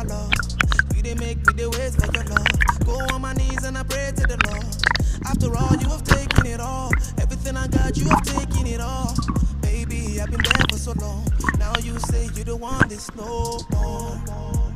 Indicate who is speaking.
Speaker 1: love. You they make me the waste for your love. Go on my knees and I pray to the Lord. After all, you have taken it all. Everything I got, you have taken it all. Baby, I've been there for so long. Now you say you don't want this no more.